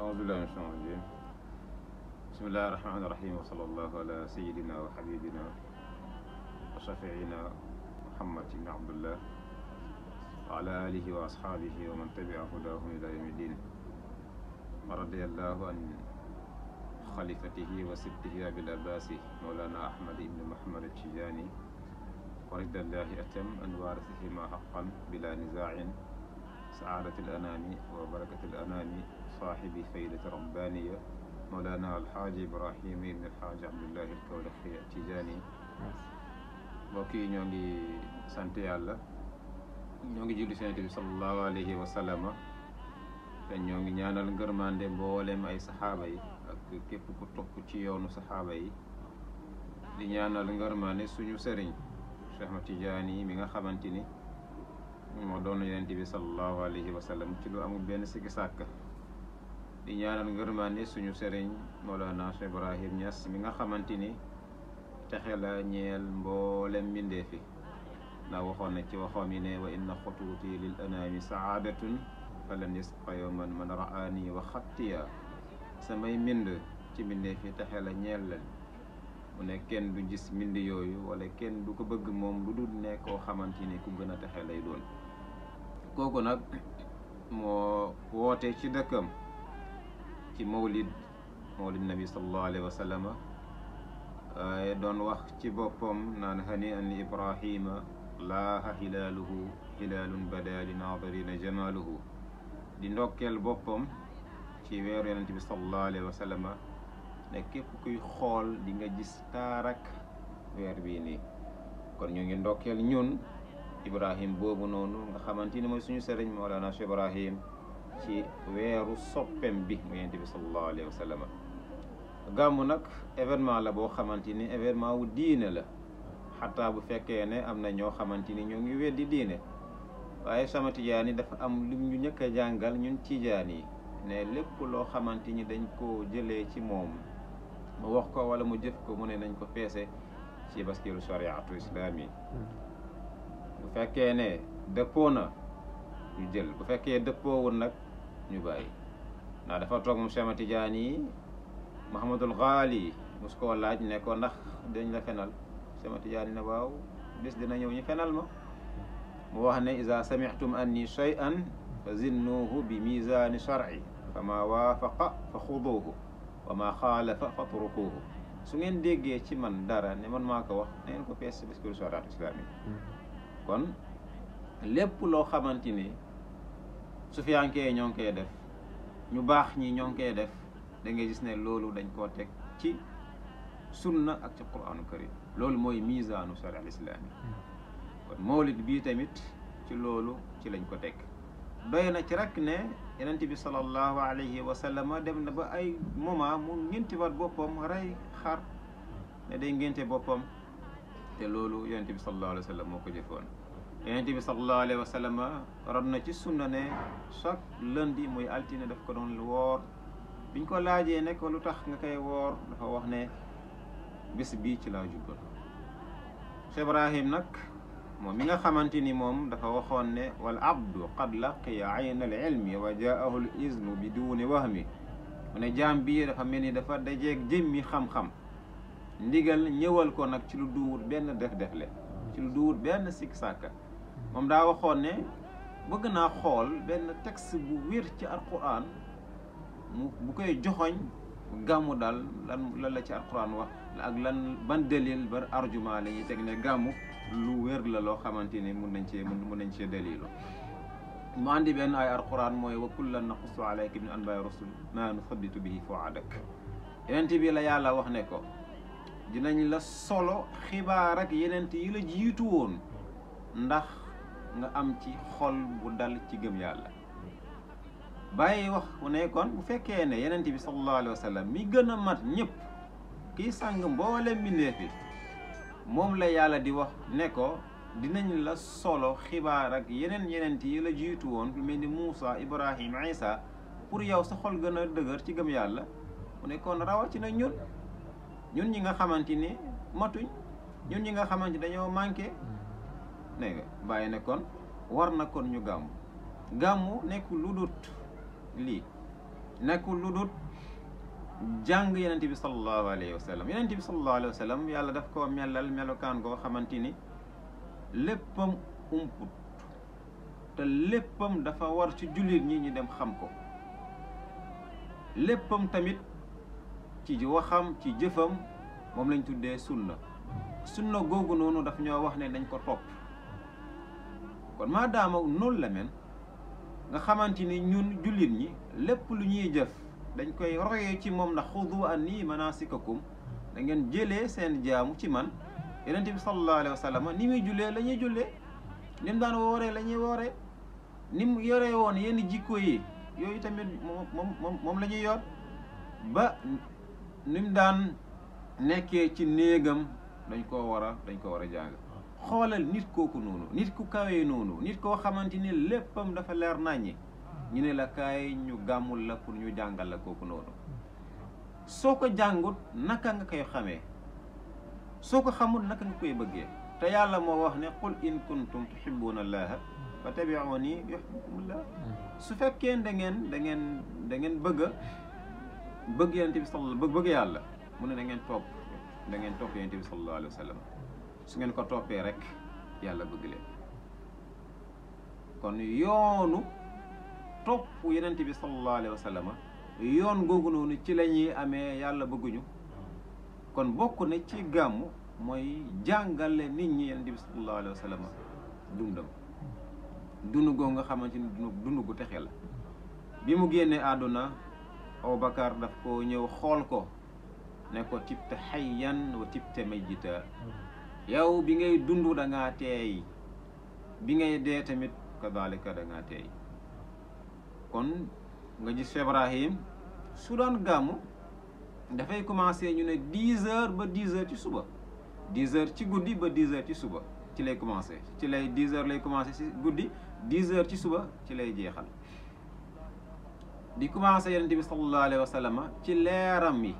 أعوذ بالله من الشيطان الرجيم بسم الله الرحمن الرحيم وصلى الله على سيدنا وحبيبنا وشفيعنا محمد بن عبد الله وعلى آله وأصحابه ومن تبع هداهم إلى يوم الدين ورضي الله عن خليفته وسبته أبي العباس مولانا أحمد بن محمد التجاني ورد الله أتم أن وارثهما حقا بلا نزاع سعادة الأنام وبركة الأنام صاحب فيدة ربانية مولانا الحاج إبراهيم بن الحاج عبد الله الكولخي التجاني بوكي ñongi sante yalla ñongi julli Yonent bi sallallahu alayhi wa sallam te ñongi ñaanal ngërmande mboolem ay saxaaba yi ak képp ku topp ci yoonu saxaaba yi di ñaanal ngërmande suñu sëriñ Cheikh Ahmad Tidiane mi nga xamante ni moo doon Yonent bi sallallahu alayhi wa sallam ci lu amul benn sikki sàkk di ñaanal ngërmande suñu sëriñ Mawlana Cheikh Ibrahim Niass mi nga xamante ni texe la ñeel mboolem mbindeef yi ndax waxoon na ci waxoom yi ne wa inna xutuuti lil anaami saadatun falan yasqa yawman man raani wa xattiya samay mbind ci mbindeef yi texe la ñeel leen mu ne kenn du gis mbind yooyu wala kenn du ko bëgg moom lu dul ne koo xamante ni ku gën a texe lay doon kooku nag moo woote ci dëkkam ci mawlid nabi sallallahu alayhi wa sallam waaye doon wax ci boppam naan hani an li ibrahima laaha hilaaluhu hilaalun bada li naadirina jamaaluhu di ndokkeel boppam ci weeru Yonent bi sallallahu alayhi wa sallam ne képp kuy xool di nga gis taarak weer bii nii kon ñu ngi ndokkeel ñun Ibrahim boobu noonu nga xamante ni mooy suñu sëriñ Mawlana Cheikh Ibrahim ci weeru soppem bi mu Yonent bi sallallahu alayhi wa sallam gàmmu nag événement la boo xamante ni événement wu diine la xataa bu fekkee ne am na ñoo xamante ni ñoo ngi weddi diine waaye sama tijaan yi dafa am lim ñu njëkk a jàngal ñun tijaan yi ne lépp loo xamante ni dañ ko jëlee ci moom mu wax ko wala mu jëf ko mu ne nañ ko peese ci baskilu shariatu islaam yi bu fekkee ne dëppoo na ñu jël bu fekkee dëppoowul nag ñu bàyyi ndax dafa toog mu sama tijaan yi Mahamadul Ghali mus koo laaj ne ko ndax dañ la fenal sama tijaan yi ne waaw bis dina ñëw ñu fenal ma mu wax ne iza sami'tum anni shay'an fa zinnuhu bi mizaani shar'i fa ma waafaqa fa xuduuhu wa ma xaalafa fa turkuuhu su ngeen déggee ci man dara ne man maa ko wax na ngeen ko pees biskul shariat islami kon lépp loo xamante ni sufiyankee ñoo ngi koy def ñu baax ñi ñoo ngi koy def da ngay gis ne loolu dañ koo teg ci sunna ak ci qur'aanu karim loolu mooy mizaanu shariat islami kon mawlid bii tamit ci loolu ci lañ ko teg doy na ci rek ne Yonent bi sallallahu alayhi wa sallam dem na ba ay moment mu ngénti wat boppam rey xar ne day ngénte boppam te loolu Yonent bi sallallahu alayhi wa sallam moo ko jëfoon Yonent bi sallallahu alayhi wa sallam rod na ci sunna ne chaque lundi muy altine daf ko doon woor biñ ko laajee ne ko lu tax nga koy woor dafa wax ne bés bii ci laa juddoon Cheikh Ibrahim nag moom mi nga xamante ni moom dafa waxoon ne wal abdu qad laqiya ayna al ilmi wa jaahu al iznu bi duuni wahmi mu ne jaam bii dafa mel ni dafa dajeeg jëmmi xam-xam ndigal ñëwal ko nag ci lu duwut benn def-defle ci lu duwut benn sikk sàkka moom daa waxoon ne bëgg naa xool benn texte bu wér ci alquran bu koy joxoñ gàmmu daal lan la ci alquran wax ak lan ban dalil ban argument la ñuy teg ne gàmmu lu wér la loo xamante ni mun nañ cee dalilu mu andi benn ay alquran mooy wa kullan naqussu alayka min anba'i rusul ma nuthabbitu bihi fu'adak yenent bi la yàlla wax ne ko dinañ la solo xibaar ak yenent yi la jiitu woon ndax nga am ci xol bu dal ci gëm yàlla bàyyi wax mu ne kon bu fekkee ne yenent bi sallallahu alayhi wa sallam mi gën a mat ñëpp kii sàng mboole mbindeef yi moom la yàlla di wax ne ko dinañ la solo xibaar ak yenent yi la jiitu woon lu mel ni Muusa Ibrahim Isa pour yow sa xol gën a dëgër ci gëm yàlla mu ne kon rawatina ñun ñi nga xamante ni matuñ ñun ñi nga xamante dañoo manqué ne nga bàyyi ne kon war na kon ñu gàmmu nekkul lu dut lii nekkul lu dul jàng yonent bi sallallahu alayhi wa sallam. yonent bi sallallahu alayhi wa sallam yàlla daf ko melal melokaan koo xamante ni léppam umput te léppam dafa war ci jullit ñi ñu dem xam ko. léppam tamit ci waxam ci jëfam moom lañ tuddee sunna googu noonu daf ñoo wax ne dañ ko topp. kon maadaama noonu la mel nga xamante ni ñun jullit ñi lépp lu ñuy jëf dañ koy royee ci moom ndax xudu anni manasikakum da ngeen jëlee seen jaamu ci man. yonent bi sallallahu alayhi wa sallam ni muy jullee la ñuy jullee, ni mu daan wooree la ñuy wooree, ni mu yoree woon yenn jikko yi yooyu tamit moom la ñuy yor, ba ni mu daan nekkee ci néegam dañ koo war a jàng. xoolal nit kooku noonu, nit ku kawee noonu, nit koo xamante ni léppam dafa leer naññi, ñu ne la kaay ñu gàmmul la pour ñu jàngal la kooku noonu. soo ko jàngut naka nga koy xamee, soo ko xamul naka nga koy bëggee? te yàlla moo wax ne qul in kuntum tuhibbuna allaha fattabi'uni yuhibbukumullah. su fekkee da ngeen bëgg yonent bi sallallahu bëgg yàlla, mu ne da ngeen topp yonent bi sallallahu alayhi wa sallam. su ngeen ko toppee rek yàlla bëgg leen. kon yoonu topp yonent bi sallallahu alayhi wa sallam, yoon googu noonu ci la ñuy amee yàlla bëgguñu. kon bokk na ci gàmmu mooy jàngale nit ñi yonent bi sallallahu alayhi wa sallam dundam, dund goo nga xamante ni dund gu texe la. bi mu génnee àdduna, Abubakar daf ko ñëw xool ko ne ko tibta hayyan wa tibta mayyita. yow bi ngay dund da ngaa teey, bi ngay dee tamit kadhalika da ngaa teey. kon nga gis Ibrahim su daan gàmmu dafay commencé ñu ne 10 heures ba 10 heures ci suba, 10 heures ci guddi ba 10 heures ci suba ci lay commencé, 10 heures lay commencé ci guddi, 10 heures ci suba ci lay jeexal. di commencé yonent bi sallallahu alayhi wa sallam ci leeram yi,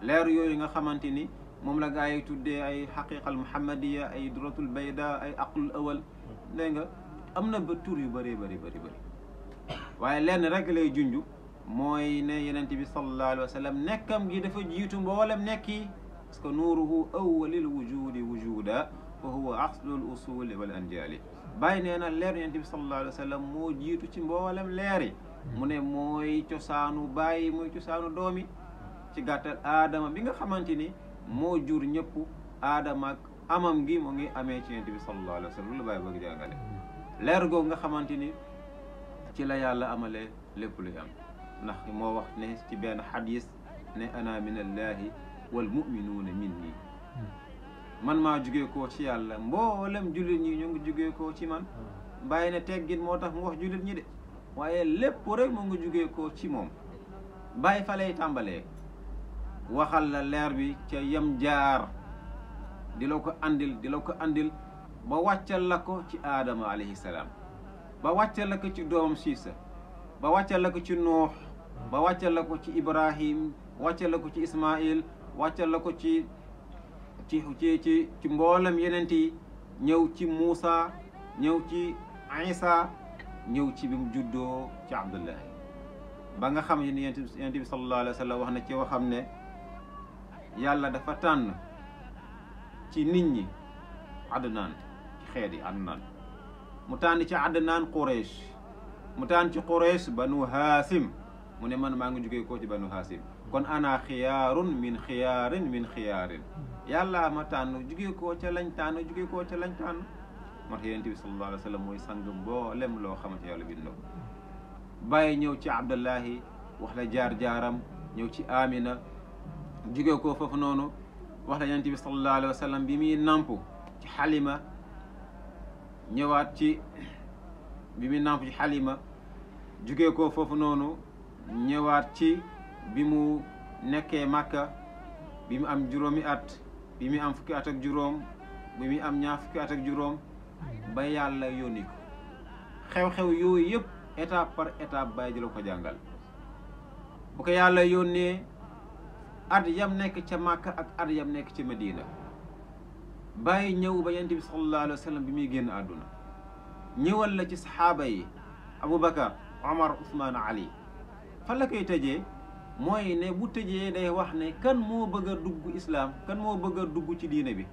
leer yooyu nga xamante ni moom la gaa yi tuddee ay xaqiqal muhammadiya, ay duratul bayda, ay aqlul awal. dégg nga am na ba tur yu bëree bëri waaye lenn rek lay junj, mooy ne yonent bi sallallahu alayhi wa sallam nekkam gi dafa jiitu mboolem nekk yi, parce que nuuruhu awwalil wujudi wujuda fa huwa aslul usuli wal anjali. bàyyi nee na leer yonent bi sallallahu alayhi wa sallam moo jiitu ci mboolem leer yi. mu ne mooy cosaanu bàyyi, mooy cosaanu doomi. ci gàttal aadama bi nga xamante ni moo jur ñëpp, aadama ak amam gi mu ngi amee ci yonent bi sallallahu alayhi wa sallam. lu bàyyi bëgg jàngale leer googu nga xamante ni ci la yàlla amalee lépp luy am. ndax moo wax ne ci benn xadis ne ana min allahi wal muminuuna minni, man maa jugee koo ci yàlla, mboolem jullit ñi ñu ngi jugee koo ci man. bàyyi ne teggin moo tax mu wax jullit ñi de, waaye lépp rek mu ngi jugee koo ci moom. bàyyi fa lay tàmbalee waxal la leer bi ca yam jaar, di la ko andil ba wàccal la ko ci aadama alayhi salaam, ba wàccal la ko ci doomam Siisa, ba wàccal la ko ci Nuux, ba wàccal la ko ci Ibrahim, wàccal la ko ci Ismaïl, wàccal la ko ci mboolem yeneen yi, ñëw ci Muusa, ñëw ci Isa, ñëw ci bi mu juddoo ci Abdullahi. ba nga xam ne yonent bi sallallahu alayhi wa sallam wax na ci waxam ne yàlla dafa tànn ci nit ñi Adnaan, ci xeet yi Adnaan. mu tànn ci Adnaan Quraysh, mu tànn ci Quraysh banu Haasim. mu ne man maa ngi jógee koo ci banu Haasim. kon ana xiyaarun min xiyaarin. yàlla ma tànn jógee koo ca lañ tànn, jógee koo ca lañ tànn. moo tax yonent bi sallallahu alayhi wa sallam mooy sang mboolem loo xamante yàlla bind na ko. bàyyi ñëw ci Abdullahi wax la jaar-jaaram, ñëw ci Amina jógee koo foofu noonu wax la yonent bi sallallahu alayhi wa sallam bi muy namp ci Halima, ñëwaat ci bi muy namp ci Halima, jógee koo foofu noonu ñëwaat ci bi mu nekkee Makka, bi mu am juróomi at, bi mu am fukki at ak juróom, bi mu am ñaar fukki at ak juróom, ba yàlla yónni ko. xew-xew yooyu yëpp étape par étape bàyyi ji la ko jàngal. bu ko yàlla yónnee at yam nekk ca Makka ak at yam nekk ca Medina, bàyyi ñëw ba yonent bi sallallahu alayhi wa sallam bi muy génn àdduna, ñëwal la ci saxaaba yi Aboubacar, Omar, Ousmane, Ali. fan la koy tëjee mooy ne bu tëjee day wax ne kan moo bëgg a dugg islam, kan moo bëgg a dugg ci diine bi.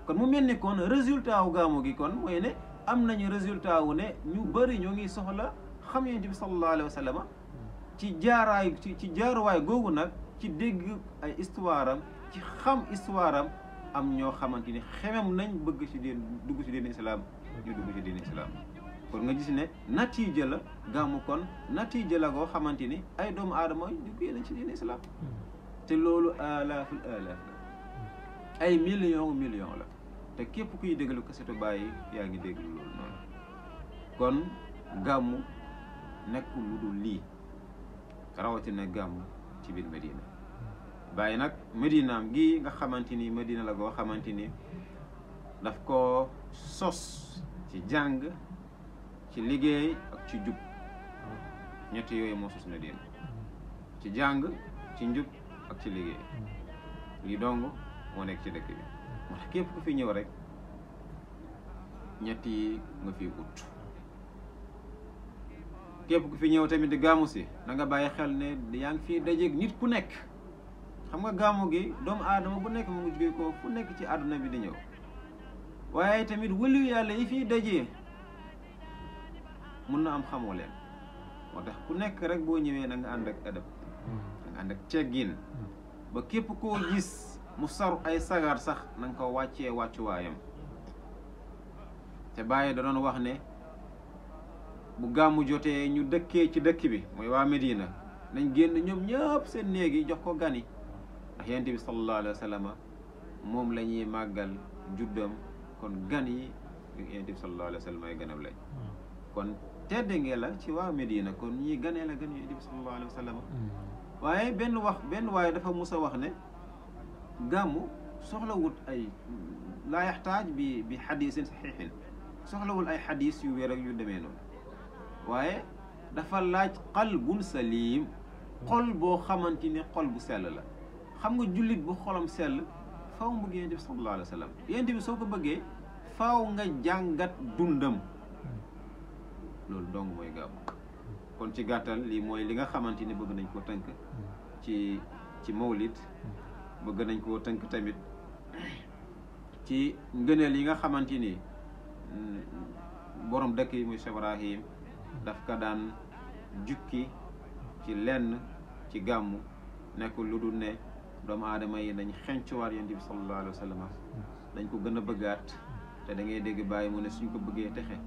kon mu mel ni kon résultat wu gàmmu gi kon mooy ne am nañu résultat wu ne ñu bëri ñoo ngi soxla xam yonent bi sallallahu alayhi wa sallam ci jaaraay ci jaaruwaay googu nag ci dégg ay histoire am ci xam histoire am ñoo xamante ni xemem nañ bëgg ci dugg ci diine islam ñu dugg ci diine islam. kon nga gis ne natiija la gàmmu kon natiija la goo xamante ni ay doomu aadama ñu génn ci diine islam te loolu alaaful alaaf la ay millions la te képp kuy déglu kasetu Baay yaa ngi déglu loolu noonu. kon gàmmu nekkul lu dul lii rawatina gàmmu ci biir Medina Baay nag Medinaam gi nga xamante ni Medina la goo xamante ni daf ko sos ci jàng ci liggéey ak ci jub ñett yooyu moo sos Medina ci jàng ci njub ak ci liggéey lii dong moo nekk ci dëkk bi moo tax képp ku fi ñëw rek ñett yi nga fi ut. képp ku fi ñëw tamit di gàmmu si na nga bàyyi xel ne yaa ngi fii dajeeg nit ku nekk. xam nga gàmmu gi doomu aadama bu nekk mu ngi jóge ko fu nekk ci àdduna bi di ñëw waaye tamit wëliyu yàlla yi fii dajee mun na am xamoo leen moo tax ku nekk rek boo ñëwee na nga ànd ak adab na nga ànd ak teggin ba képp koo gis mu saru ay sagar sax na nga ko wàccee wàccuwaayam. te Baay da doon wax ne bu gàmmu jotee ñu dëkkee ci dëkk bi mooy waa Medina nañ génn ñoom ñëpp seen néeg yi jox ko gani ndax Yonent bi sallallahu alayhi wa sallam moom la ñuy màggal juddam kon gan yi Yonent bi sallallahu alayhi wa sallam ay ganam lañ kon tedde ngee la ci waa Medina kon ñii ganee la gan Yonent bi sallallahu alayhi wa sallam waaye benn waaye dafa musa wax ne gàmmu soxlawut ay laa yaxtaaj bi xadiisin saxiixin soxlawul ay xadiis yu wér ak yu demee noonu waaye dafa laaj qalbun salim xol boo xamante ni xol bu sell la. xam nga jullit bu xolam sell faaw mu bëgg Yonent bi sallallahu alayhi wa sallam Yonent bi soo ko bëggee faaw nga jàngat dundam loolu dong mooy gàmmu. kon ci gàttal lii mooy li nga xamante ni bëgg nañ koo tënk ci mawlid bëgg nañ koo tënk tamit ci ngëneel yi nga xamante ni borom dëkk yi muy Cheikh Ibrahim daf ka daan jukki ci lenn ci gàmmu nekkul lu dul ne doomu aadama yi dañ xencuwaat Yonent bi sallallahu alayhi wa sallam dañ ko gën a bëggaat te da ngay dégg Baay mu ne suñ ko bëggee texe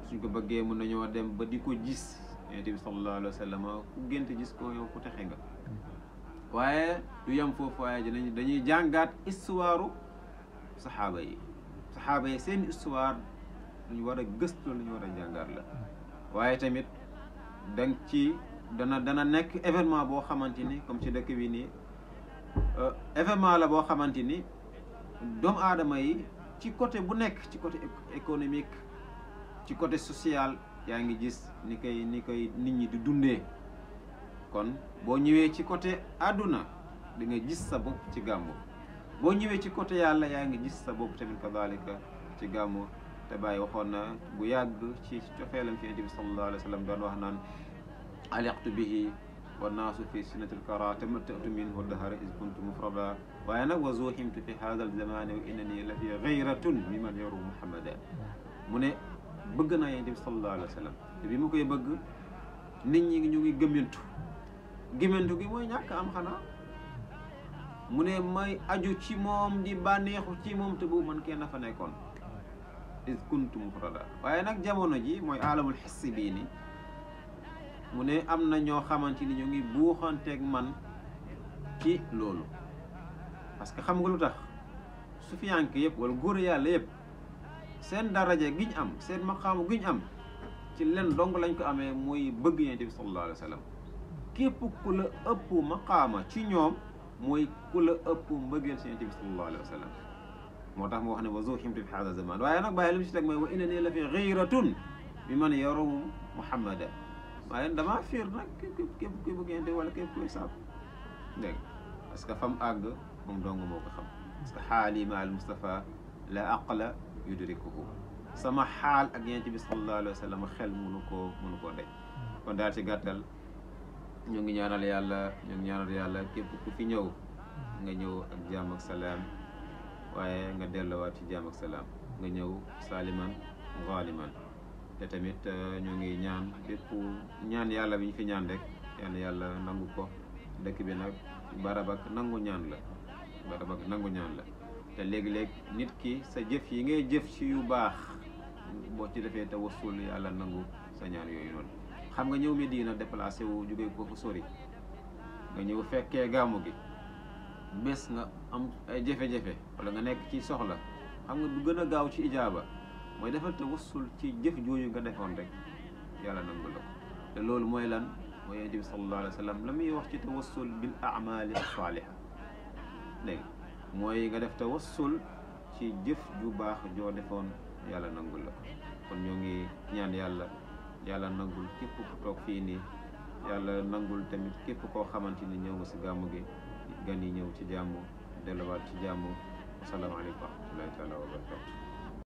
suñ ko bëggee mën nañoo dem ba di ko gis Yonent bi sallallahu alayhi wa sallam ku gént gis ko yow ku texe nga. waaye du yem foofu waaye dañuy jàngaat histoire saxaaba yi seen histoire lu ñu war a gëstu lu ñu war a jàngaat la waaye tamit dang ci dana nekk événement boo xamante ni comme ci dëkk bi nii événement la boo xamante ni doomu aadama yi ci côté bu nekk ci côté économique ci côté social yaa ngi gis ni koy nit ñi di dundee. kon boo ñëwee ci côté àdduna di nga gis sa bopp ci gàmmu boo ñëwee ci côté yàlla yaa ngi gis sa bopp tamit kadalika ci gàmmu. te Baay waxoon na bu yàgg ci cofeelam ci Yonent bi sallallahu alayhi wa sallam doon wax naan aliqtu bihi wa naasu fi sinnatil kara tamattatu minhu dahara is kuntu mufrada waaye nag wa zuhimtu fi hada al zamani wa innani la fi gayratun mimman yaru muhammada mu ne bëgg naa Yonent bi sallallahu alayhi wa sallam te bi mu koy bëgg nit ñi ñu ngi gëmmentu gi mooy ñàkk am xanaa mu ne may aju ci moom di bànneexu ci moom te bu man kenn fa nekkoon is kuntu mufrada waaye nag jamono ji mooy alamul xissi bii ni mu ne am na ñoo xamante ni ñu ngi buuxanteeg man ci loolu parce que xam nga lu tax sufiyanke yëpp wala góor yàlla yëpp seen daraja giñ am seen maqaamu giñ am ci len dong lañ ko amee mooy bëgg Yonent bi sallallahu alayhi wa sallam képp ku la ëpp maqaama ci ñoom mooy ku la ëpp mbëggeel si Yonent bi sallallahu alayhi wa sallam moo tax mu wax ne wa zuhimtu fi hada zaman waaye nag bàyyi lu mu si teg mooy wa innani la fi ghayratun mimman yarum muhammada waaye damaa fiir nag képp kuy bëgg Yonent bi wala képp kuy saab dégg parce que fam àgg moom dong moo ko xam parce que xaali ma al Mustafa la aqla yudrikuhu sama xaal ak Yonent bi sallallahu alayhi wa sallam xel mënu koo dej kon daal ci gàttal ñu ngi ñaanal yàlla képp ku fi ñëw nga ñëw ak jaam ak salaam waaye nga delluwaat ci jaam ak salaam nga ñëw saaliman gaaliman te tamit ñu ngi ñaan bépp ñaan yàlla bi ñu fi ñaan rek yàlla nangu ko. dëkk bi nag barab ak nangu ñaan la te léegi-léeg nit ki sa jëf yi ngay jëf ci yu baax boo ci defee tawassul yàlla nangu sa ñaan yooyu noonu. xam nga ñëw Medina déplacé wu jógee ko fu sori nga ñëw fekkee gàmmu gi bés nga am ay jafe-jafe wala nga nekk ci soxla xam nga du gën a gaaw ci ijaaba mooy defal tawassul ci jëf jooju nga defoon rek yàlla nangu la ko. te loolu mooy lan mooy Yonent bi sallallahu alayhi wa sallam la muy wax ci tawassul bil a'maali as-saaliha léegi mooy nga def tawassul ci jëf ju baax joo defoon yàlla nangul la ko. kon ñoo ngi ñaan yàlla nangul képp ku toog fii nii yàlla nangul tamit képp koo xamante ni ñëw nga si gàmmu gi gan yi ñëw ci jàmm delluwaat ci jàmm. asalaamaaleykum wa rahmatullahi taala wa barakatu.